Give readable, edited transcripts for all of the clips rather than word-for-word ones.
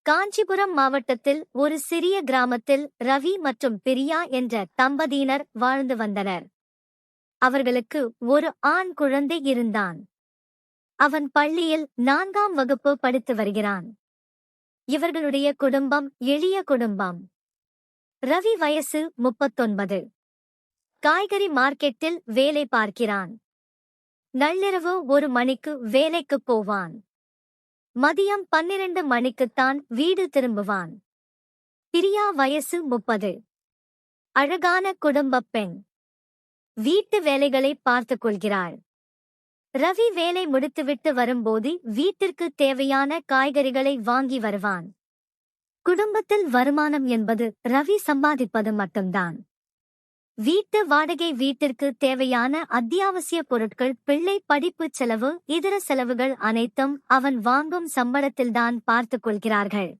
காஞ்சிபுரம் மாவட்டத்தில் ஒரு சிறிய கிராமத்தில் ரவி மற்றும் பிரியா என்ற தம்பதியினர் வாழ்ந்து வந்தனர். அவர்களுக்கு ஒரு ஆண் குழந்தை இருந்தான். அவன் பள்ளியில் 4ஆம் வகுப்பு படித்து வருகிறான். இவர்களுடைய குடும்பம் எளிய குடும்பம். ரவி வயசு 39. காய்கறி மார்க்கெட்டில் வேலை பார்க்கிறான். நள்ளிரவு 1 மணிக்கு வேலைக்குப் போவான். மதியம் 12 மணிக்குத்தான் வீடு திரும்புவான். பிரியா வயசு 30. அழகான குடும்பப் பெண். வீட்டு வேலைகளை பார்த்துக் கொள்கிறாள். ரவி வேலை முடித்துவிட்டு வரும்போது வீட்டிற்கு தேவையான காய்கறிகளை வாங்கி வருவான். குடும்பத்தில் வருமானம் என்பது ரவி சம்பாதிப்பது மட்டும்தான். வீட்டு வாடகை, வீட்டிற்கு தேவையான அத்தியாவசிய பொருட்கள், பிள்ளை படிப்பு செலவு, இதர செலவுகள் அனைத்தும் அவன் வாங்கும் சம்பளத்தில்தான் பார்த்துக் கொள்கிறார்கள்.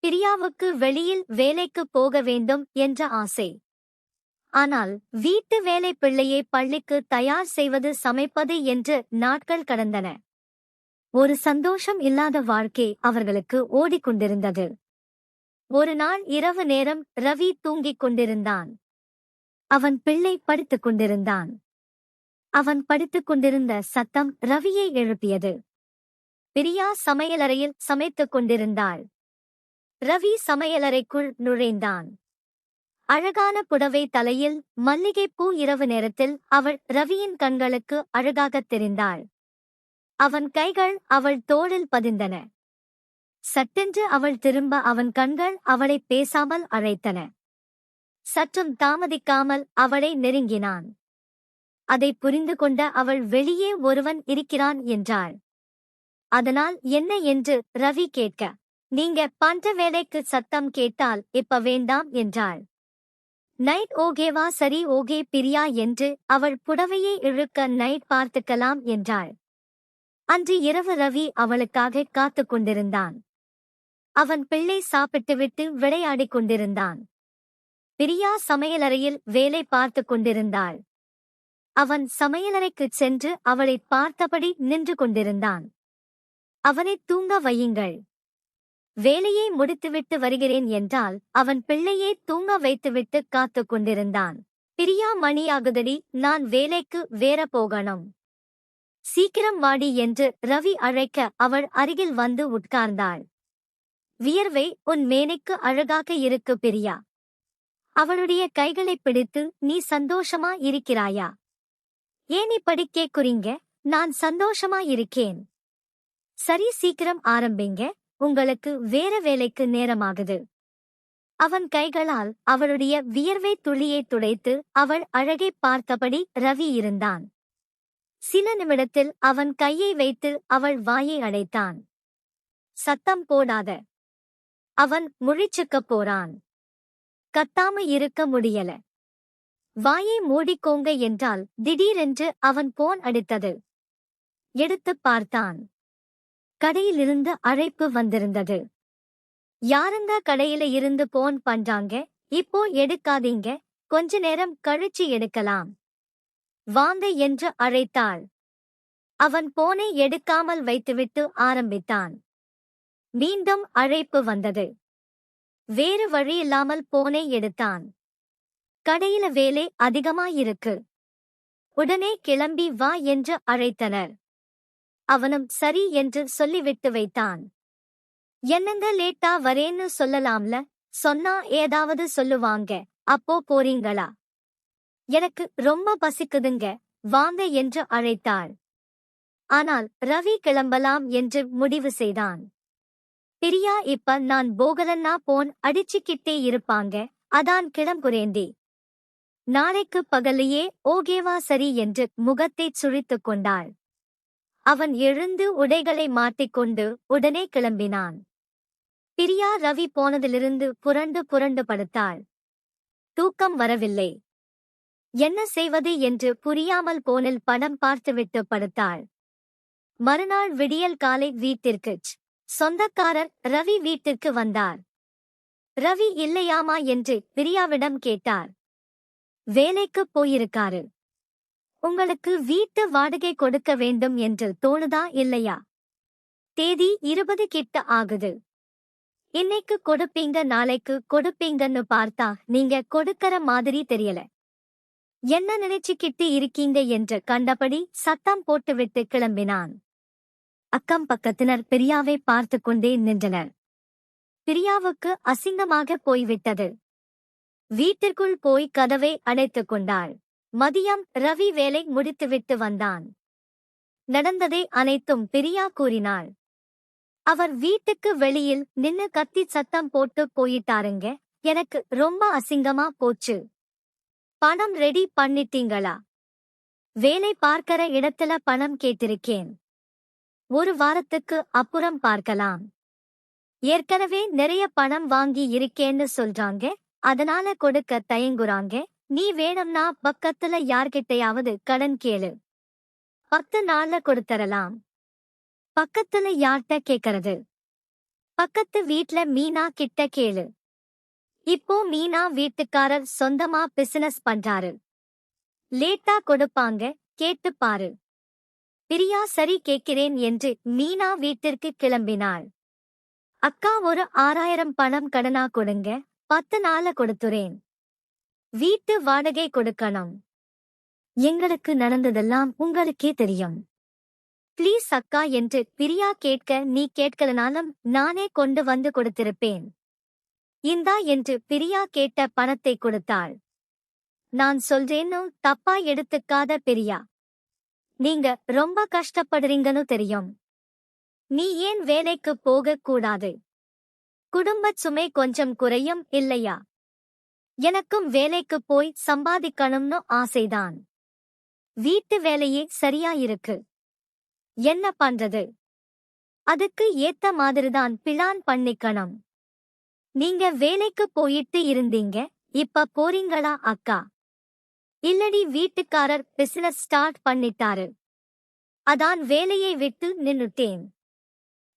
பிரியாவுக்கு வெளியில் வேலைக்கு போக வேண்டும் என்ற ஆசை. ஆனால் வீட்டு வேலை, பிள்ளையை பள்ளிக்கு தயார் செய்வது, சமைப்பது என்று நாட்கள் கடந்தன. ஒரு சந்தோஷம் இல்லாத வாழ்க்கை அவர்களுக்கு ஓடிக்கொண்டிருந்தது. ஒரு நாள் இரவு நேரம் ரவி தூங்கிக் கொண்டிருந்தான். அவன் பிள்ளை படித்துக் கொண்டிருந்தான். அவன் படித்துக் கொண்டிருந்த சத்தம் ரவியை எழுப்பியது. பிரியா சமையலறையில் சமைத்துக் கொண்டிருந்தாள். ரவி சமையலறைக்குள் நுழைந்தான். அழகான புடவை தலையில் மல்லிகைப்பூ. இரவு நேரத்தில் அவள் ரவியின் கண்களுக்கு அழகாகத் தெரிந்தாள். அவன் கைகள் அவள் தோளில் பதிந்தன. சட்டென்று அவள் திரும்ப அவன் கண்கள் அவளை பேசாமல் அழைத்தன. சற்றும் தாமதிக்காமல் அவளை நெருங்கினான். அதை புரிந்து கொண்ட அவள் வெளியே ஒருவன் இருக்கிறான் என்றாள். அதனால் என்ன என்று ரவி கேட்க, நீங்க பண்ற வேலைக்கு சத்தம் கேட்டால் இப்ப வேண்டாம் என்றாள். நைட் ஓகேவா? சரி ஓகே பிரியா என்று அவள் புடவையை இழுக்க, நைட் பார்த்துக்கலாம் என்றாள். அன்று இரவு ரவி அவளுக்காக காத்துக் கொண்டிருந்தான். அவன் பிள்ளை சாப்பிட்டுவிட்டு விளையாடிக் கொண்டிருந்தான். பிரியா சமையலறையில் வேலை பார்த்துக் கொண்டிருந்தாள். அவன் சமையலறைக்குச் சென்று அவளை பார்த்தபடி நின்று கொண்டிருந்தான். அவனை தூங்க வையுங்கள், வேலையை முடித்துவிட்டு வருகிறேன் என்றால் அவன் பிள்ளையை தூங்க வைத்துவிட்டு காத்துக் கொண்டிருந்தான். பிரியா, மணியாகுதடி, நான் வேலைக்கு வேற போகணும், சீக்கிரம் வாடி என்று ரவி அழைக்க அவள் அருகில் வந்து உட்கார்ந்தாள். வியர்வை உன் மேனிக்கு அழகாக இருக்கு பிரியா. அவளுடைய கைகளைப் பிடித்து, நீ சந்தோஷமா இருக்கிறாயா? ஏன் இப்படி கேக்குறீங்க? நான் சந்தோஷமா இருக்கேன். சரி சீக்கிரம் ஆரம்பிங்க, உங்களுக்கு வேற வேலைக்கு நேரமாகுது. அவன் கைகளால் அவளுடைய வியர்வை துளியை துடைத்து அவள் அழகை பார்த்தபடி ரவி இருந்தான். சில நிமிடத்தில் அவன் கையை வைத்து அவள் வாயை அடைத்தான். சத்தம் போடாத, அவன் முழிச்சுக்கப் போறான். கத்தாம இருக்க முடியல, வாயை மூடிக்கோங்க என்றால் திடீரென்று அவன் போன் அடித்தது. எடுத்துப் பார்த்தான். கடையிலிருந்து அழைப்பு வந்திருந்தது. யாருங்க கடையில இருந்து போன் பண்றாங்க? இப்போ எடுக்காதீங்க, கொஞ்ச நேரம் கழிச்சு எடுக்கலாம் வாங்க என்று அழைத்தாள். அவன் போனை எடுக்காமல் வைத்துவிட்டு ஆரம்பித்தான். மீண்டும் அழைப்பு வந்தது. வேறு வழியில்லாமல் போனை எடுத்தான். கடையில வேலை அதிகமாயிருக்கு, உடனே கிளம்பி வா என்று அழைத்தனர். அவனும் சரி என்று சொல்லிவிட்டு வைத்தான். என்னங்க லேட்டா வரேன்னு சொல்லலாம்ல, சொன்னா ஏதாவது சொல்லுவாங்க, அப்போ போறீங்களா? எனக்கு ரொம்ப பசிக்குதுங்க, வாங்க என்று அழைத்தாள். ஆனால் ரவி கிளம்பலாம் என்று முடிவு செய்தான். பிரியா, இப்ப நான் போகலன்னா போன் அடிச்சுக்கிட்டே இருப்பாங்க, அதான் கிளம்புறேண்டி. நாளைக்கு பகலையே ஓகேவா? சரி என்று முகத்தைச் சுழித்துக் கொண்டாள். அவன் எழுந்து உடைகளை மாட்டிக்கொண்டு உடனே கிளம்பினான். பிரியா ரவி போனதிலிருந்து புரண்டு புரண்டு படுத்தாள். தூக்கம் வரவில்லை. என்ன செய்வது என்று புரியாமல் போனில் படம் பார்த்துவிட்டு படுத்தாள். மறுநாள் விடியல் காலை வீட்டிற்குச் சொந்தக்காரர் ரவி வீட்டிற்கு வந்தார். ரவி இல்லையாமா என்று பிரியாவிடம் கேட்டார். வேலைக்குப் போயிருக்காரு. உங்களுக்கு வீட்டு வாடகை கொடுக்க வேண்டும் என்று தோணுதா இல்லையா? தேதி 20 கிட்ட ஆகுது. இன்னைக்கு கொடுப்பீங்க நாளைக்கு கொடுப்பீங்கன்னு பார்த்தா நீங்க கொடுக்கற மாதிரி தெரியல. என்ன நினைச்சுக்கிட்டு இருக்கீங்க என்று கண்டபடி சத்தம் போட்டுவிட்டு கிளம்பினான். அக்கம் பக்கத்தினர் பிரியாவை பார்த்து கொண்டே நின்றனர். பிரியாவுக்கு அசிங்கமாக போய்விட்டது. வீட்டிற்குள் போய் கதவை அடைத்துக் கொண்டாள். மதியம் ரவி வேலை முடித்துவிட்டு வந்தான். நடந்ததை அனைத்தும் பிரியா கூறினாள். அவர் வீட்டுக்கு வெளியில் நின்னு கத்தி சத்தம் போட்டு போயிட்டாருங்க. எனக்கு ரொம்ப அசிங்கமா போச்சு. பணம் ரெடி பண்ணிட்டீங்களா? வேலை பார்க்கற இடத்துல பணம் கேட்டிருக்கேன். ஒரு வாரத்துக்கு அப்புறம் பார்க்கலாம். ஏற்கனவே நிறைய பணம் வாங்கி இருக்கேன்னு சொல்றாங்க. அதனால கொடுக்க தயங்குறாங்க. நீ வேணும்னா பக்கத்துல யார்கிட்டயாவது கடன் கேளு. 10 நாள்ல கொடுத்தரலாம். பக்கத்துல யார்கிட்ட கேக்கறது? பக்கத்து வீட்ல மீனா கிட்ட கேளு. இப்போ மீனா வீட்டுக்காரர் சொந்தமா பிசினஸ் பண்றாரு. லேட்டா கொடுப்பாங்க, கேட்டு பாரு. பிரியா சரி கேட்கிறேன் என்று மீனா வீட்டிற்கு கிளம்பினாள். அக்கா ஒரு 6000 பணம் கடனா கொடுங்க, 10 நாள்ல கொடுத்துறேன். வீட்டு வாடகை கொடுக்கணும். எங்களுக்கு நடந்ததெல்லாம் உங்களுக்கே தெரியும். ப்ளீஸ் அக்கா என்று பிரியா கேட்க நீ கேட்கலனாலும் நானே கொண்டு வந்து கொடுத்திருப்பேன். இந்தா என்று பிரியா கேட்ட பணத்தை கொடுத்தாள். நான் சொல்றேன்னு தப்பா எடுத்துக்காத பிரியா. நீங்க ரொம்ப கஷ்டப்படுறீங்கன்னு தெரியும். நீ ஏன் வேலைக்கு போகக் கூடாது? குடும்பச் சுமை கொஞ்சம் குறையும் இல்லையா? எனக்கும் வேலைக்கு போய் சம்பாதிக்கணும்னு ஆசைதான். வீட்டு வேலையே சரியா இருக்கு. என்ன பண்றது? அதுக்கு ஏத்த மாதிரிதான் பிளான் பண்ணிக்கணும். நீங்க வேலைக்கு போயிட்டு இருந்தீங்க, இப்ப போறீங்களா அக்கா? இல்லடி, வீட்டுக்காரர் பிசினஸ் ஸ்டார்ட் பண்ணிட்டாரு. அதான் வேலையை விட்டு நின்னுட்டேன்.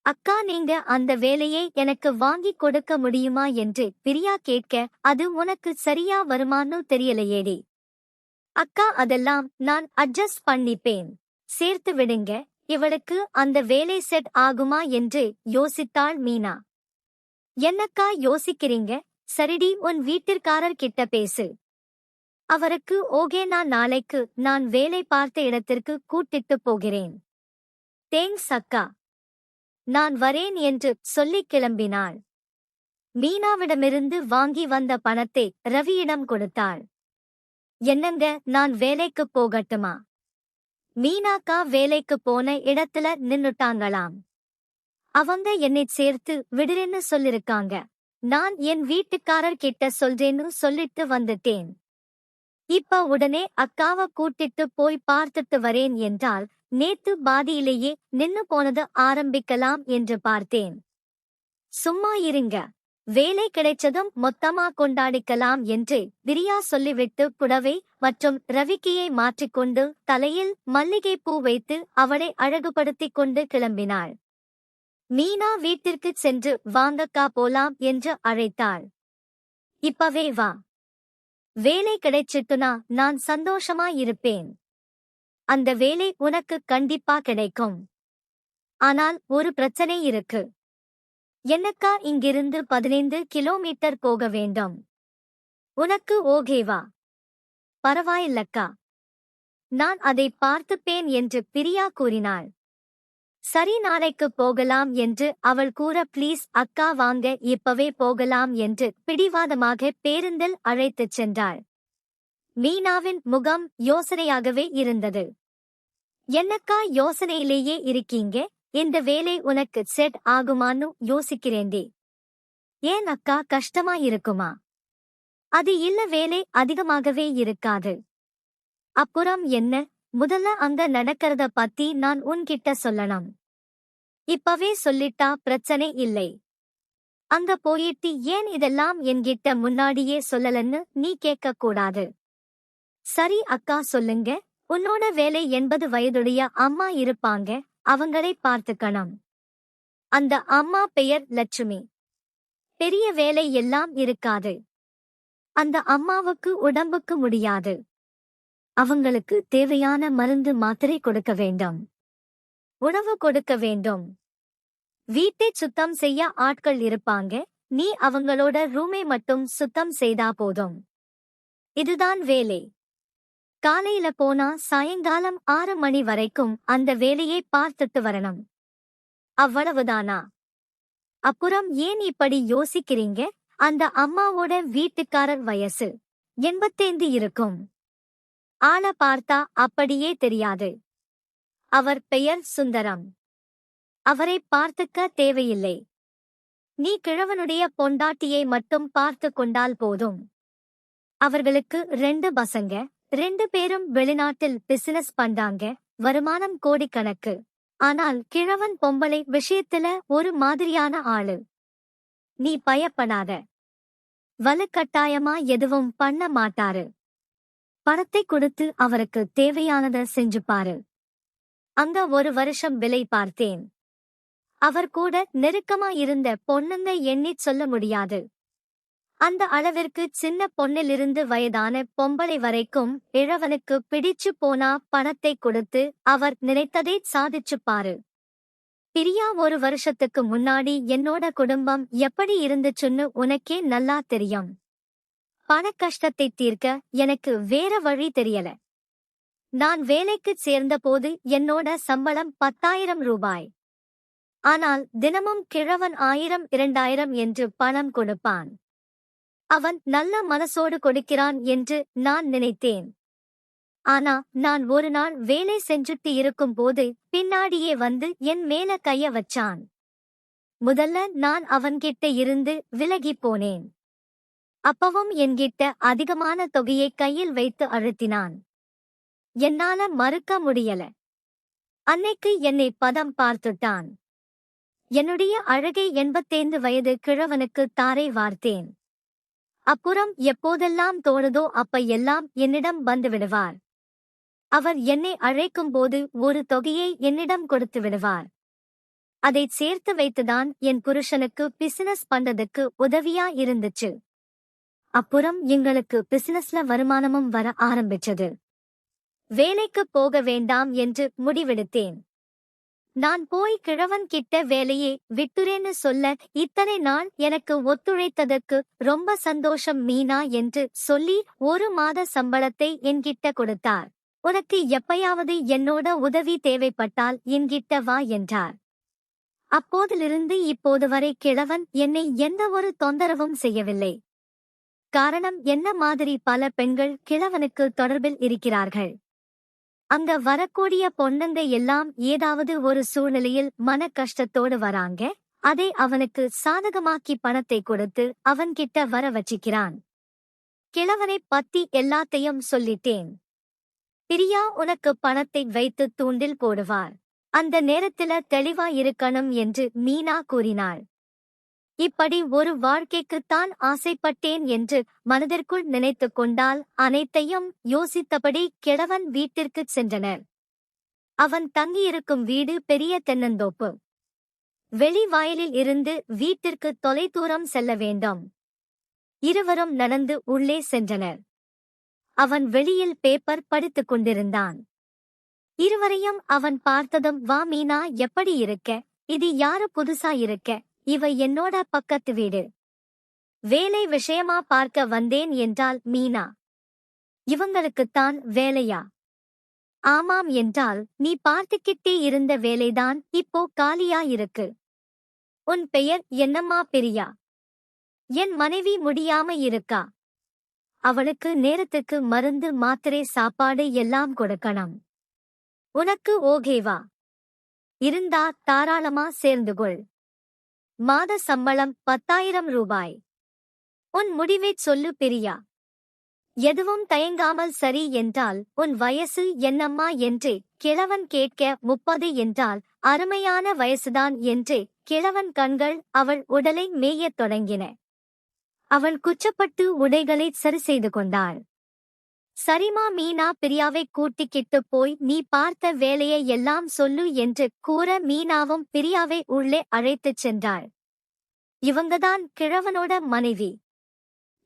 அக்கா நீங்க அந்த வேலையை எனக்கு வாங்கி கொடுக்க முடியுமா என்று பிரியா கேட்க அது உனக்கு சரியா வருமானு தெரியலையேடி. அக்கா அதெல்லாம் நான் அட்ஜஸ்ட் பண்ணிப்பேன். சேர்த்து விடுங்க. இவளுக்கு அந்த வேலை செட் ஆகுமா என்று யோசித்தாள் மீனா. என்னக்கா யோசிக்கிறீங்க? சரிடி, உன் வீட்டிற்காரர் கிட்ட பேசு. அவருக்கு ஓகேனா நாளைக்கு நான் வேலை பார்த்த இடத்திற்கு கூட்டிட்டு போகிறேன். தேங்க்ஸ் அக்கா. நான் வரேன் என்று சொல்லிக் கிளம்பினாள். மீனாவிடமிருந்து வாங்கி வந்த பணத்தை ரவியிடம் கொடுத்தாள். என்னங்க, நான் வேலைக்கு போகட்டுமா? மீனாக்கா வேலைக்கு போன இடத்துல நின்னுட்டாங்களாம். அவங்க என்னை சேர்த்து விடுறேன்னு சொல்லிருக்காங்க. நான் என் வீட்டுக்காரர் கிட்ட சொல்றேன்னு சொல்லிட்டு வந்துட்டேன். இப்ப உடனே அக்காவை கூட்டிட்டு போய் பார்த்துட்டு வரேன் என்றால் நேத்து பாதியிலேயே நின்னு போனது ஆரம்பிக்கலாம் என்று பார்த்தேன். சும்மா இருங்க, வேலை கிடைச்சதும் மொத்தமா கொண்டாடிக்கலாம் என்று பிரியா சொல்லிவிட்டு புடவை மற்றும் ரவிக்கையை மாற்றிக்கொண்டு தலையில் மல்லிகைப்பூ வைத்து அவளை அழகுபடுத்திக் கொண்டு கிளம்பினாள். மீனா வீட்டிற்குச் சென்று வாங்கக்கா போலாம் என்று அழைத்தாள். இப்பவே வா. வேலை கிடைச்சிட்டுனா நான் சந்தோஷமா இருப்பேன். அந்த வேலை உனக்கு கண்டிப்பா கிடைக்கும். ஆனால் ஒரு பிரச்சனை இருக்கு. என்னக்கா, இங்கிருந்து 15 கிலோமீட்டர் போக வேண்டும். உனக்கு ஓகேவா? பரவாயில்லக்கா, நான் அதை பார்த்துப்பேன் என்று பிரியா கூறினாள். சரி, நாளைக்கு போகலாம் என்று அவள் கூற ப்ளீஸ் அக்கா வாங்க, இப்பவே போகலாம் என்று பிடிவாதமாக பேருந்தில் அழைத்துச் சென்றாள். மீனாவின் முகம் யோசனையாகவே இருந்தது. என்னக்கா யோசனையிலேயே இருக்கீங்க? இந்த வேலை உனக்கு செட் ஆகுமான்னு யோசிக்கிறேன்டி. ஏன் அக்கா, கஷ்டமா இருக்குமா? அது இல்ல, வேலை அதிகமாகவே இருக்காது. அப்புறம் என்ன? முதல்ல அங்க நடக்கிறத பத்தி நான் உன்கிட்ட சொல்லணும். இப்பவே சொல்லிட்டா பிரச்சனை இல்லை. அங்க போயிட்டு ஏன் இதெல்லாம் என்கிட்ட முன்னாடியே சொல்லலன்னு நீ கேட்க கூடாது. சரி அக்கா, சொல்லுங்க. உன்னோட வேலை 80 வயதுடைய அம்மா இருப்பாங்க, அவங்களை பார்த்துக்கணும். அந்த அம்மா பெயர் லட்சுமி. பெரிய வேலை எல்லாம் இருக்காது. அந்த அம்மாவுக்கு உடம்புக்கு முடியாது. அவங்களுக்கு தேவையான மருந்து மாத்திரை கொடுக்க வேண்டும். உணவு கொடுக்க வேண்டும். வீட்டை சுத்தம் செய்ய ஆட்கள் இருப்பாங்க, நீ அவங்களோட ரூமை மட்டும் சுத்தம் செய்தா போதும். இதுதான் வேலை. காலையில போனா சாயங்காலம் 6 மணி வரைக்கும் அந்த வேலையை பார்த்துட்டு வரணும். அவ்வளவுதானா? அப்புறம் ஏன் இப்படி யோசிக்கிறீங்க? அந்த அம்மாவோட வீட்டுக்காரர் வயசு 85 இருக்கும். ஆள பார்த்தா அப்படியே தெரியாது. அவர் பெயர் சுந்தரம். அவரை பார்த்துக்க தேவையில்லை. நீ கிழவனுடைய பொண்டாட்டியை மட்டும் பார்த்து கொண்டால் போதும். அவர்களுக்கு 2 பசங்க, 2 பேரும் வெளிநாட்டில் பிசினஸ் பண்றாங்க, வருமானம் கோடிக்கணக்கு. ஆனால் கிழவன் பொம்பளை விஷயத்துல ஒரு மாதிரியான ஆளு. நீ பயப்படாத. வலுக்கட்டாயமா எதுவும் பண்ண மாட்டாரு. பணத்தை கொடுத்து அவருக்கு தேவையானத செஞ்சு பாரு. அங்க 1 வருஷம் விலை பார்த்தேன். அவர் கூட நெருக்கமா இருந்த பொண்ணுங்க எண்ணிச் சொல்ல முடியாது. அந்த அளவிற்கு சின்ன பொண்ணிலிருந்து வயதான பொம்பளை வரைக்கும் இழவனுக்கு பிடிச்சு போனா பணத்தை கொடுத்து அவர் நினைத்ததை சாதிச்சு பாரு. பிரியா 1 வருஷத்துக்கு முன்னாடி என்னோட குடும்பம் எப்படி இருந்துச்சுன்னு உனக்கே நல்லா தெரியும். பண கஷ்டத்தை தீர்க்க எனக்கு வேற வழி தெரியல. நான் வேலைக்குச் சேர்ந்தபோது என்னோட சம்பளம் 10,000 ரூபாய். ஆனால் தினமும் கிழவன் 1000 2000 என்று பணம் கொடுப்பான். அவன் நல்ல மனசோடு கொடுக்கிறான் என்று நான் நினைத்தேன். ஆனா நான் ஒரு நாள் வேலை செஞ்சுட்டு இருக்கும்போது பின்னாடியே வந்து என் மேல கைய வச்சான். முதல்ல நான் அவன்கிட்ட இருந்து விலகிப் போனேன். அப்பவும் என்கிட்ட அதிகமான தொகையை கையில் வைத்து அழுத்தினான். என்னால மறுக்க முடியல. அன்னைக்கு என்னை பதம் பார்த்துட்டான். என்னுடைய அழகை 85 வயது கிழவனுக்கு தாரை வார்த்தேன். அப்புறம் எப்போதெல்லாம் தோணுதோ அப்ப எல்லாம் என்னிடம் வந்து விடுவார். அவர் என்னை அழைக்கும்போது ஒரு தொகையை என்னிடம் கொடுத்து விடுவார். அதைச் சேர்த்து வைத்துதான் என் புருஷனுக்கு பிசினஸ் பண்றதுக்கு உதவியா இருந்துச்சு. அப்புறம் எங்களுக்கு பிசினஸ்ல வருமானமும் வர ஆரம்பிச்சது. வேலைக்கு போக வேண்டாம் என்று முடிவெடுத்தேன். நான் போய் கிழவன் கிட்ட வேலையை விட்டுறேன்னு சொல்ல இத்தனை நாள் எனக்கு ஒத்துழைத்ததற்கு ரொம்ப சந்தோஷம் மீனா என்று சொல்லி 1 மாத சம்பளத்தை என்கிட்ட கொடுத்தார். உனக்கு எப்பயாவது என்னோட உதவி தேவைப்பட்டால் என்கிட்ட வா என்றார். அப்போதிலிருந்து இப்போது வரை கிழவன் என்னை எந்த ஒரு தொந்தரவும் செய்யவில்லை. காரணம் என்ன மாதிரி பல பெண்கள் கிழவனுக்கு தொடர்பில் இருக்கிறார்கள். அங்க வரக்கூடிய பொண்ணுங்க எல்லாம் ஏதாவது ஒரு சூழ்நிலையில் மன கஷ்டத்தோடு வராங்க. அதை அவனுக்கு சாதகமாக்கி பணத்தை கொடுத்து அவன்கிட்ட வர வச்சிக்கிறான். கிழவனை பத்தி எல்லாத்தையும் சொல்லிட்டேன். பிரியா உனக்கு பணத்தை வைத்து தூண்டில் போடுவார். அந்த நேரத்துல தெளிவா இருக்கணும் என்று மீனா கூறினாள். இப்படி ஒரு வாழ்க்கைக்குத்தான் ஆசைப்பட்டேன் என்று மனதிற்குள் நினைத்து கொண்டால் அனைத்தையும் யோசித்தபடி கிழவன் வீட்டிற்குச் சென்றனர். அவன் தங்கியிருக்கும் வீடு பெரிய தென்னந்தோப்பு. வெளி வாயிலில் இருந்து வீட்டிற்கு தொலைதூரம் செல்ல வேண்டும். இருவரும் நடந்து உள்ளே சென்றனர். அவன் வெளியில் பேப்பர் படித்துக் கொண்டிருந்தான். இருவரையும் அவன் பார்த்ததும், வா மீனா, எப்படி இருக்க? இது யாரு புதுசா இருக்க? இவ என்னோட பக்கத்து வீடு. வேலை விஷயமா பார்க்க வந்தேன் என்றாள் மீனா. இவங்களுக்குத்தான் வேலையா? ஆமாம் என்றால், நீ பார்த்துக்கிட்டே இருந்த வேலைதான் இப்போ காலியா இருக்கு. உன் பெயர் என்னம்மா? பிரியா. என் மனைவி முடியாம இருக்கா. அவளுக்கு நேரத்துக்கு மருந்து மாத்திரை சாப்பாடு எல்லாம் கொடுக்கணும். உனக்கு ஓகேவா? இருந்தா தாராளமா சேர்ந்துகொள். மாத சம்பளம் 10,000 ரூபாய். உன் முடிவைச் சொல்லு பிரியா. எதுவும் தயங்காமல் சரி என்றால், உன் வயசு என்னம்மா என்று கிழவன் கேட்க 30 என்றால், அருமையான வயசுதான் என்று கிழவன் கண்கள் அவள் உடலை மேயத் தொடங்கின. அவள் குச்சப்பட்டு உடைகளை சரி செய்து கொண்டாள். சரிமா மீனா, பிரியாவை கூட்டிக்கிட்டு போய் நீ பார்த்த வேலையை எல்லாம் சொல்லு என்று கூற மீனாவும் பிரியாவை உள்ளே அழைத்துச் சென்றாள். இவங்கதான் கிழவனோட மனைவி.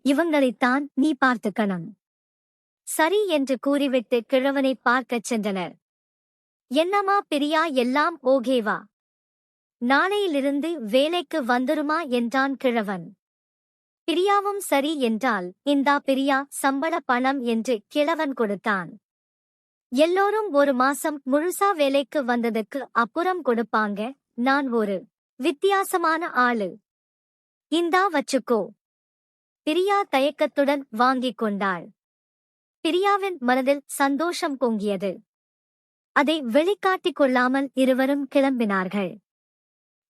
இவங்களைத்தான் நீ பார்த்துக்கணும். சரி என்று கூறிவிட்டு கிழவனை பார்க்கச் சென்றனர். என்னம்மா பிரியா, எல்லாம் ஓகேவா? நாளையிலிருந்து வேலைக்கு வந்துருமா என்றான் கிழவன். பிரியாவும் சரி என்றால், இந்தா பிரியா சம்பள பணம் என்று கிழவன் கொடுத்தான். எல்லோரும் ஒரு மாசம் முழுசா வேலைக்கு வந்ததுக்கு அப்புறம் கொடுப்பாங்க. நான் ஒரு வித்தியாசமான ஆளு. இந்தா வச்சுக்கோ. பிரியா தயக்கத்துடன் வாங்கிக் கொண்டாள். பிரியாவின் மனதில் சந்தோஷம் பொங்கியது. அதை வெளிக்காட்டிக் கொள்ளாமல் இருவரும் கிளம்பினார்கள்.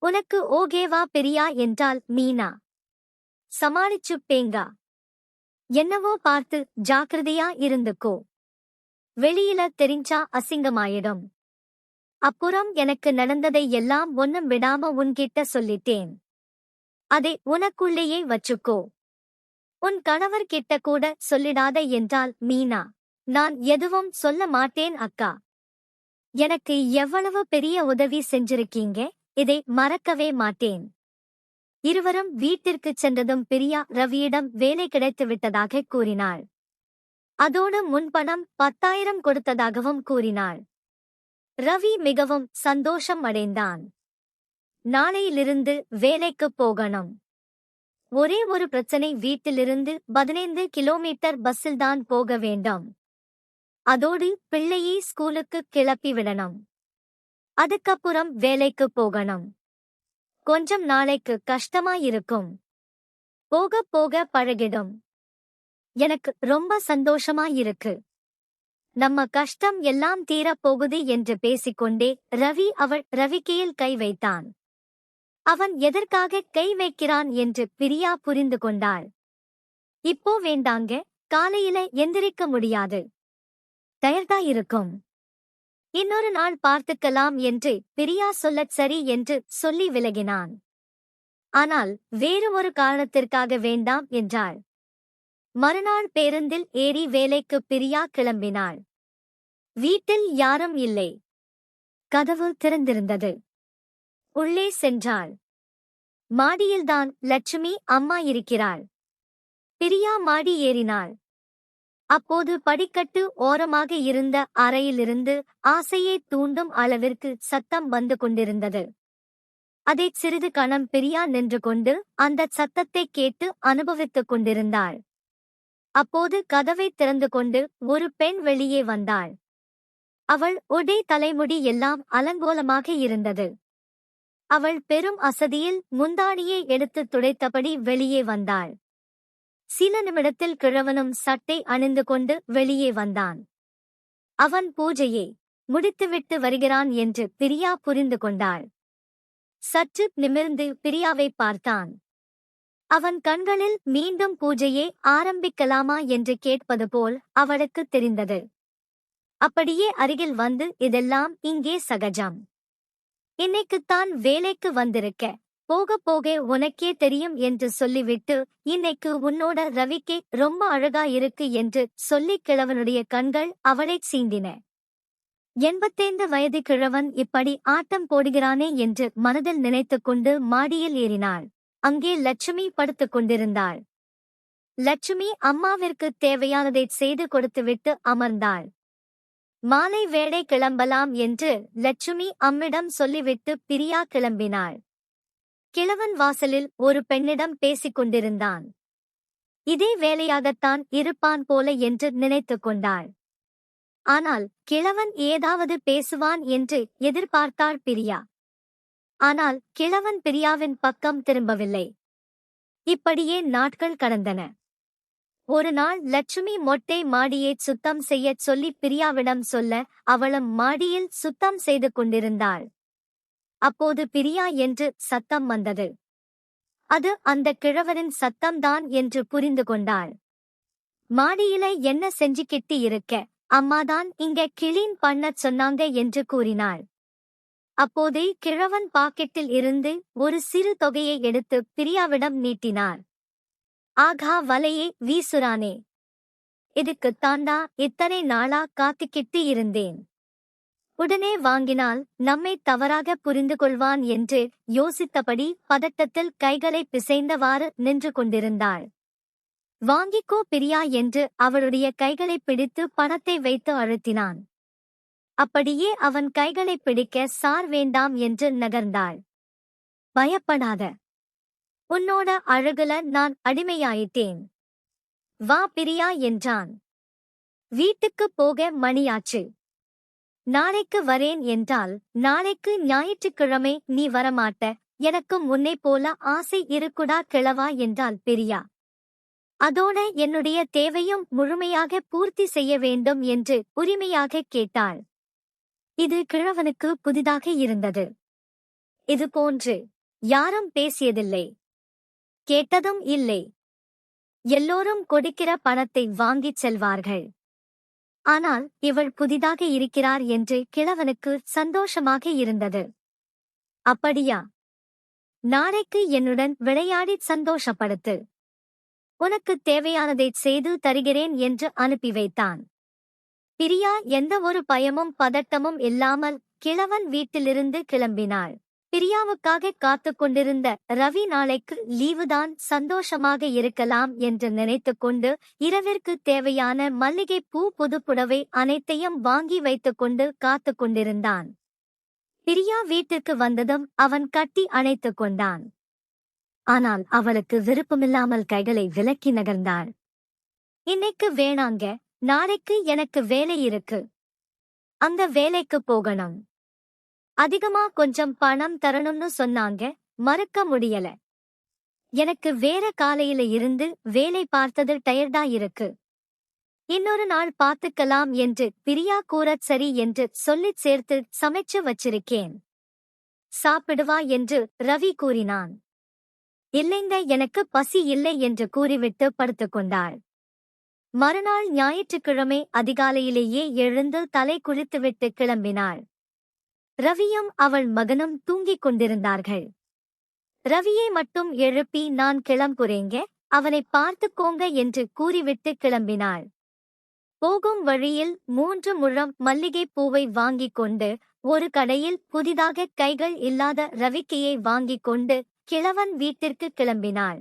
உனக்கு ஓகேவா பிரியா என்றால் மீனா. சமாளிச்சுப் பேங்கா. என்னவோ பார்த்து ஜாக்கிரதையா இருந்துக்கோ. வெளியில தெரிஞ்சா அசிங்கமாயிடும். அப்புறம் எனக்கு நடந்ததை எல்லாம் ஒன்னும் விடாம உன்கிட்ட சொல்லிட்டேன். அதை உனக்குள்ளேயே வச்சுக்கோ. உன் கணவர்கிட்ட கூட சொல்லிடாத என்றால் மீனா. நான் எதுவும் சொல்ல மாட்டேன் அக்கா. எனக்கு எவ்வளவு பெரிய உதவி செஞ்சிருக்கீங்க, இதை மறக்கவே மாட்டேன். இருவரும் வீட்டிற்குச் சென்றதும் பிரியா ரவியிடம் வேலை கிடைத்துவிட்டதாக கூறினாள். அதோடு முன்பணம் 10,000 கொடுத்ததாகவும் கூறினாள். ரவி மிகவும் சந்தோஷம் அடைந்தான். நாளையிலிருந்து வேலைக்குப் போகணும். ஒரே ஒரு பிரச்சனை, வீட்டிலிருந்து 15 கிலோமீட்டர் பஸ்ஸில்தான் போக வேண்டும். அதோடு பிள்ளையை ஸ்கூலுக்கு கிளப்பி விடணும். அதுக்கப்புறம் வேலைக்குப் போகணும். கொஞ்சம் நாளைக்கு கஷ்டமாயிருக்கும். போக போக பழகிடும். எனக்கு ரொம்ப சந்தோஷமாயிருக்கு. நம்ம கஷ்டம் எல்லாம் தீரப் போகுது என்று பேசிக்கொண்டே ரவி அவள் ரவிக்கையில் கை வைத்தான். அவன் எதற்காக கை வைக்கிறான் என்று பிரியா புரிந்து கொண்டாள். இப்போ வேண்டாங்க, காலையில எந்திரிக்க முடியாது. டயர்டா இருக்கும். இன்னொரு நாள் பார்த்துக்கலாம் என்று பிரியா சொல்லச் சரி என்று சொல்லி விலகினான். ஆனால் வேறு ஒரு காரணத்திற்காக வேண்டாம் என்றாள். மறுநாள் பேருந்தில் ஏறி வேலைக்கு பிரியா கிளம்பினாள். வீட்டில் யாரும் இல்லை. கதவு திறந்திருந்தது. உள்ளே சென்றாள். மாடியில்தான் லட்சுமி அம்மா இருக்கிறாள். பிரியா மாடி ஏறினாள். அப்போது படிக்கட்டு ஓரமாக இருந்த அறையிலிருந்து ஆசையை தூண்டும் அளவிற்கு சத்தம் வந்து கொண்டிருந்தது. அதைச் சிறிது கணம் பிரியா நின்று கொண்டு அந்தச் சத்தத்தைக் கேட்டு அனுபவித்துக் கொண்டிருந்தாள். அப்போது கதவை திறந்து கொண்டு ஒரு பெண் வெளியே வந்தாள். அவள் உடை தலைமுடி எல்லாம் அலங்கோலமாக இருந்தது. அவள் பெரும் அசதியில் முந்தானியை எடுத்து துடைத்தபடி வெளியே வந்தாள். சில நிமிடத்தில் கிழவனும் சட்டை அணிந்து கொண்டு வெளியே வந்தான். அவன் பூஜையை முடித்துவிட்டு வருகிறான் என்று பிரியா புரிந்து கொண்டாள். சற்று நிமிர்ந்து பிரியாவை பார்த்தான். அவன் கண்களில் மீண்டும் பூஜையை ஆரம்பிக்கலாமா என்று கேட்பது போல் அவளுக்கு தெரிந்தது. அப்படியே அருகில் வந்து, இதெல்லாம் இங்கே சகஜம். இன்னைக்குத்தான் வேலைக்கு வந்திருக்க, போக போக உனக்கே தெரியும் என்று சொல்லிவிட்டு, இன்னைக்கு உன்னோட ரவிக்கே ரொம்ப அழகா இருக்கு என்று சொல்லி கிழவனுடைய கண்கள் அவளைச் சீண்டின. 85 வயது கிழவன் இப்படி ஆட்டம் போடுகிறானே என்று மனதில் நினைத்துக் கொண்டு மாடியில் ஏறினாள். அங்கே லட்சுமி படுத்துக் கொண்டிருந்தாள். லட்சுமி அம்மாவிற்கு தேவையானதைச் செய்து கொடுத்துவிட்டு அமர்ந்தாள். மாலை வேளை கிளம்பலாம் என்று லட்சுமி அம்மிடம் சொல்லிவிட்டு பிரியா கிளம்பினாள். கிழவன் வாசலில் ஒரு பெண்ணிடம் பேசிக் கொண்டிருந்தான். இதே வேலையாகத்தான் இருப்பான் போல என்று நினைத்துக் கொண்டாள். ஆனால் கிழவன் ஏதாவது பேசுவான் என்று எதிர்பார்த்தாள் பிரியா. ஆனால் கிழவன் பிரியாவின் பக்கம் திரும்பவில்லை. இப்படியே நாட்கள் கடந்தன. ஒரு நாள் லட்சுமி மொட்டை மாடியைச் சுத்தம் செய்யச் சொல்லி பிரியாவிடம் சொல்ல, அவளும் மாடியில் சுத்தம் செய்து கொண்டிருந்தாள். அப்போது பிரியா என்று சத்தம் வந்தது. அது அந்த கிழவனின் சத்தம்தான் என்று புரிந்து கொண்டாள். மாடியில என்ன செஞ்சுக்கிட்டு இருக்க, அம்மாதான் இங்க கிளீன் பண்ணச் சொன்னாங்க என்று கூறினாள். அப்போதே கிழவன் பாக்கெட்டில் இருந்து ஒரு சிறு தொகையை எடுத்து பிரியாவிடம் நீட்டினார். ஆகா, வலையே வீசுறானே, இதுக்குத்தாண்டா இத்தனை நாளா காத்துக்கிட்டு இருந்தேன். உடனே வாங்கினால் நம்மை தவறாக புரிந்து கொள்வான் என்று யோசித்தபடி பதட்டத்தில் கைகளை பிசைந்தவாறு நின்று கொண்டிருந்தாள். வாங்கிக்கோ பிரியா என்று அவளுடைய கைகளை பிடித்து பணத்தை வைத்து அழுத்தினான். அப்படியே அவன் கைகளை பிடிக்க சார் வேண்டாம் என்று நகர்ந்தாள். பயப்படாத. உன்னோட அழகுல நான் அடிமையாயிட்டேன். வா பிரியா என்றான். வீட்டுக்கு போக மணியாச்சு. நாளைக்கு வரேன் என்றால் நாளைக்கு ஞாயிற்றுக்கிழமை நீ வரமாட்ட. எனக்கும் உன்னைப் போல ஆசை இருக்குடா கிழவா என்றாள் பிரியா. அதோட என்னுடைய தேவையும் முழுமையாக பூர்த்தி செய்ய வேண்டும் என்று உரிமையாக கேட்டாள். இது கிழவனுக்கு புதிதாக இருந்தது. இது போன்று யாரும் பேசியதில்லை, கேட்டதும் இல்லை. எல்லோரும் கொடுக்கிற பணத்தை வாங்கிச் செல்வார்கள். ஆனால் இவள் புதிதாக இருக்கிறார் என்று கிழவனுக்கு சந்தோஷமாக இருந்தது. அப்படியா? நாளைக்கு என்னுடன் விளையாடிச் சந்தோஷப்படுத்து. உனக்குத் தேவையானதைச் செய்து தருகிறேன் என்று அனுப்பி வைத்தான். பிரியா எந்த ஒரு பயமும் பதட்டமும் இல்லாமல் கிழவன் வீட்டிலிருந்து கிளம்பினாள். பிரியாவுக்காக காத்துக் கொண்டிருந்த ரவி நாளைக்கு லீவுதான், சந்தோஷமாக இருக்கலாம் என்று நினைத்துக்கொண்டு இரவிற்கு தேவையான மல்லிகைப்பூ, புதுப்புடவை அனைத்தையும் வாங்கி வைத்துக்கொண்டு காத்துக் கொண்டிருந்தான். பிரியா வீட்டிற்கு வந்ததும் அவன் கட்டி அணைத்துக் கொண்டான். ஆனால் அவளுக்கு விருப்பமில்லாமல் கைகளை விலக்கி நகர்ந்தாள். இன்னைக்கு வேணாங்க, நாளைக்கு எனக்கு வேலை இருக்கு. அந்த வேலைக்கு போகணும். அதிகமா கொஞ்சம் பணம் தரணும்னு சொன்னாங்க, மறுக்க முடியல. எனக்கு வேற காலையில இருந்து வேலை பார்த்தது டயர்டா இருக்கு. இன்னொரு நாள் பார்த்துக்கலாம் என்று பிரியா கூறச் சரி என்று சொல்லிச் சேர்த்து சமைச்சு வச்சிருக்கேன், சாப்பிடுவா என்று ரவி கூறினான். இல்லைங்க, எனக்கு பசி இல்லை என்று கூறிவிட்டு படுத்துக்கொண்டாள். மறுநாள் ஞாயிற்றுக்கிழமை அதிகாலையிலேயே எழுந்து தலை குளித்துவிட்டு கிளம்பினாள். ரவியும் அவள் மகனும் தூங்கிக் கொண்டிருந்தார்கள். ரவியை மட்டும் எழுப்பி நான் கிளம்புறேங்க, அவனை பார்த்துக்கோங்க என்று கூறிவிட்டு கிளம்பினாள். போகும் வழியில் 3 முழம் மல்லிகைப் பூவை வாங்கிக் கொண்டு ஒரு கடையில் புதிதாக கைகள் இல்லாத ரவிக்கையை வாங்கிக் கொண்டு கிழவன் வீட்டிற்கு கிளம்பினாள்.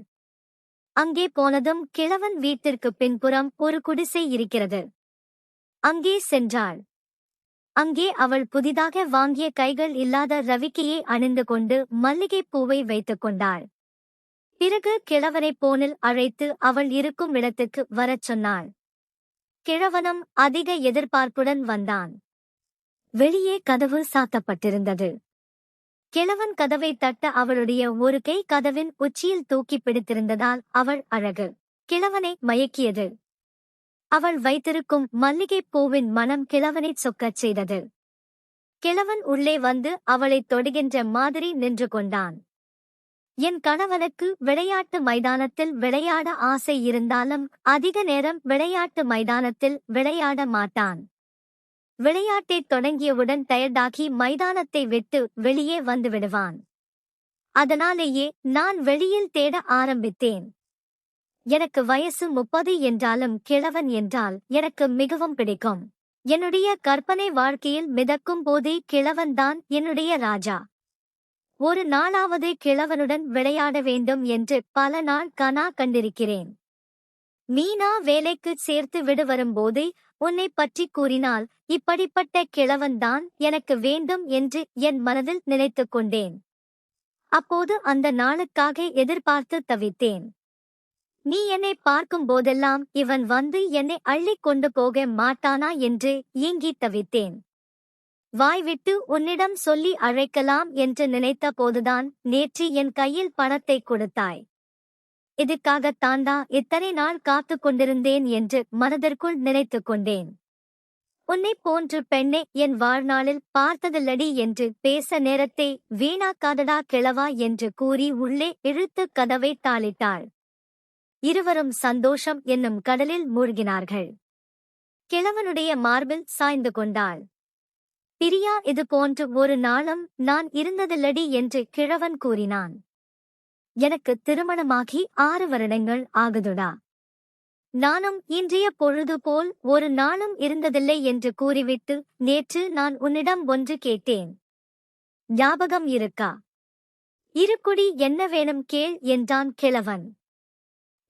அங்கே போனதும் கிழவன் வீட்டிற்கு பின்புறம் ஒரு குடிசை இருக்கிறது. அங்கே சென்றாள். அங்கே அவள் புதிதாக வாங்கிய கைகள் இல்லாத ரவிக்கையை அணிந்து கொண்டு மல்லிகைப் பூவை வைத்துக் கொண்டாள். பிறகு கிழவனை போனில் அழைத்து அவள் இருக்கும் இடத்துக்கு வரச் சொன்னாள். கிழவனும் அதிக எதிர்பார்ப்புடன் வந்தான். வெளியே கதவு சாத்தப்பட்டிருந்தது. கிழவன் கதவை தட்ட அவளுடைய ஒரு கை கதவின் உச்சியில் தூக்கி பிடித்திருந்ததால் அவள் அழகு கிழவனை மயக்கியது. அவள் வைத்திருக்கும் மல்லிகைப் பூவின் மனம் கிழவனைச் சொக்கச் செய்தது. கிழவன் உள்ளே வந்து அவளைத் தொடுகின்ற மாதிரி நின்று கொண்டான். என் கணவனுக்கு விளையாட்டு மைதானத்தில் விளையாட ஆசை இருந்தாலும் அதிக நேரம் விளையாட்டு மைதானத்தில் விளையாட மாட்டான். விளையாட்டைத் தொடங்கியவுடன் டயர்டாகி மைதானத்தை விட்டு வெளியே வந்துவிடுவான். அதனாலேயே நான் வெளியில் தேட ஆரம்பித்தேன். எனக்கு வயசு 30 என்றாலும் கிழவன் என்றால் எனக்கு மிகவும் பிடிக்கும். என்னுடைய கற்பனை வாழ்க்கையில் மிதக்கும் போதே கிழவன்தான் என்னுடைய ராஜா. ஒரு நாளாவது கிழவனுடன் விளையாட வேண்டும் என்று பல நாள் கனா கண்டிருக்கிறேன். மீனா வேலைக்குச் சேர்த்து விடு வரும்போதே உன்னை பற்றி கூறினால் இப்படிப்பட்ட கிழவன்தான் எனக்கு வேண்டும் என்று என் மனதில் நினைத்துக் கொண்டேன். அப்போது அந்த நாளுக்காக எதிர்பார்த்து தவித்தேன். நீ என்னை பார்க்கும் போதெல்லாம் இவன் வந்து என்னை அள்ளிக் கொண்டு போக மாட்டானா என்று ஏங்கித் தவித்தேன். வாய்விட்டு உன்னிடம் சொல்லி அழைக்கலாம் என்று நினைத்த போதுதான் நேற்று என் கையில் பணத்தை கொடுத்தாய். இதுக்காகத்தாண்டா இத்தனை நாள் காத்துக் கொண்டிருந்தேன் என்று மனதிற்குள் நினைத்துக் கொண்டேன். உன்னைப் போன்று பெண்ணை என் வாழ்நாளில் பார்த்ததில்லடி என்று பேச நேரத்தை வீணாக்காதடா கிழவா என்று கூறி உள்ளே இழுத்து கதவை தாளிட்டாள். இருவரும் சந்தோஷம் என்னும் கடலில் மூழ்கினார்கள். கிழவனுடைய மார்பில் சாய்ந்து கொண்டாள். பிரியா, இது போன்று ஒரு நாளும் நான் இருந்ததில்லடி என்று கிழவன் கூறினான். எனக்கு திருமணமாகி 6 வருடங்கள் ஆகுதுடா. நானும் இன்றைய பொழுது போல் ஒரு நாளும் இருந்ததில்லை என்று கூறிவிட்டு நேற்று நான் உன்னிடம் ஒன்று கேட்டேன். ஞாபகம் இருக்கா? இருக்குடி, என்ன வேணும் கேள் என்றான் கிழவன்.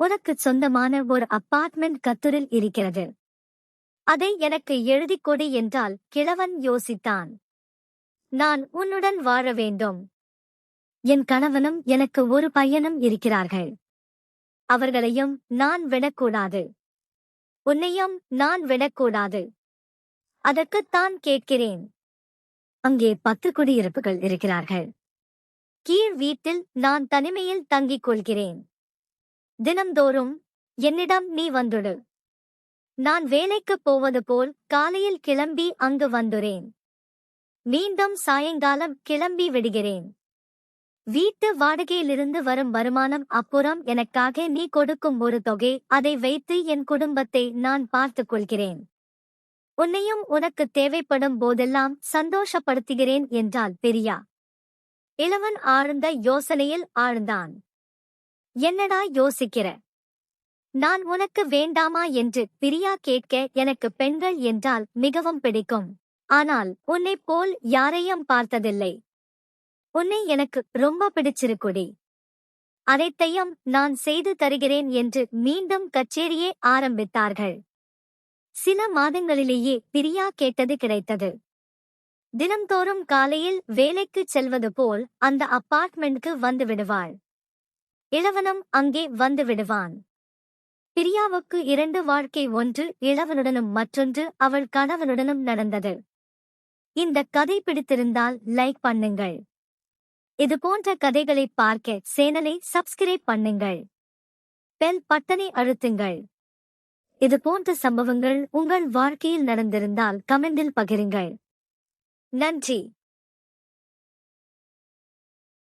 உனக்குச் சொந்தமான ஒரு அப்பார்ட்மெண்ட் கத்தூரில் இருக்கிறது. அதை எனக்கு எழுதிக் கொடு என்றால் கிழவன் யோசித்தான். நான் உன்னுடன் வாழ வேண்டும். என் கணவனும் எனக்கு ஒரு பையனும் இருக்கிறார்கள். அவர்களையும் நான் விடக்கூடாது. உன்னையும் நான் விடக்கூடாது. அதற்குத்தான் கேட்கிறேன். அங்கே 10 குடியிருப்புகள் இருக்கிறார்கள். கீழ் வீட்டில் நான் தனிமையில் தங்கிக் கொள்கிறேன். தினம்தோறும் என்னிடம் நீ வந்துடு. நான் வேலைக்குப் போவது போல் காலையில் கிளம்பி அங்கு வந்துறேன். மீண்டும் சாயங்காலம் கிளம்பி விடுகிறேன். வீட்டு வாடகையிலிருந்து வரும் வருமானம் அப்புறம் எனக்காக நீ கொடுக்கும் ஒரு தொகை, அதை வைத்து என் குடும்பத்தை நான் பார்த்துக் கொள்கிறேன். உன்னையும் உனக்கு தேவைப்படும் போதெல்லாம் சந்தோஷப்படுத்துகிறேன் என்றாள் பிரியா. இளவன் ஆழ்ந்த யோசனையில் ஆழ்ந்தான். என்னடா யோசிக்கிற? நான் உனக்கு வேண்டாமா என்று பிரியா கேட்க, எனக்கு பெண்கள் என்றால் மிகவும் பிடிக்கும். ஆனால் உன்னைப் போல் யாரையும் பார்த்ததில்லை. உன்னை எனக்கு ரொம்ப பிடிச்சிருக்குடி. அனைத்தையும் நான் செய்து தருகிறேன் என்று மீண்டும் கச்சேரியே ஆரம்பித்தார்கள். சில மாதங்களிலேயே பிரியா கேட்டது கிடைத்தது. தினம்தோறும் காலையில் வேலைக்குச் செல்வது போல் அந்த அப்பார்ட்மெண்ட்க்கு வந்து விடுவாள். இளவனும் அங்கே வந்து விடுவான். பிரியாவுக்கு 2 வாழ்க்கை, ஒன்று இளவனுடனும் மற்றொன்று அவள் கணவனுடனும் நடந்தது. இந்த கதை பிடித்திருந்தால் லைக் பண்ணுங்கள். இது போன்ற கதைகளை பார்க்க சேனலை சப்ஸ்கிரைப் பண்ணுங்கள். பெல் பட்டனை அழுத்துங்கள். இது போன்ற சம்பவங்கள் உங்கள் வாழ்க்கையில் நடந்திருந்தால் கமெண்டில் பகிருங்கள். நன்றி.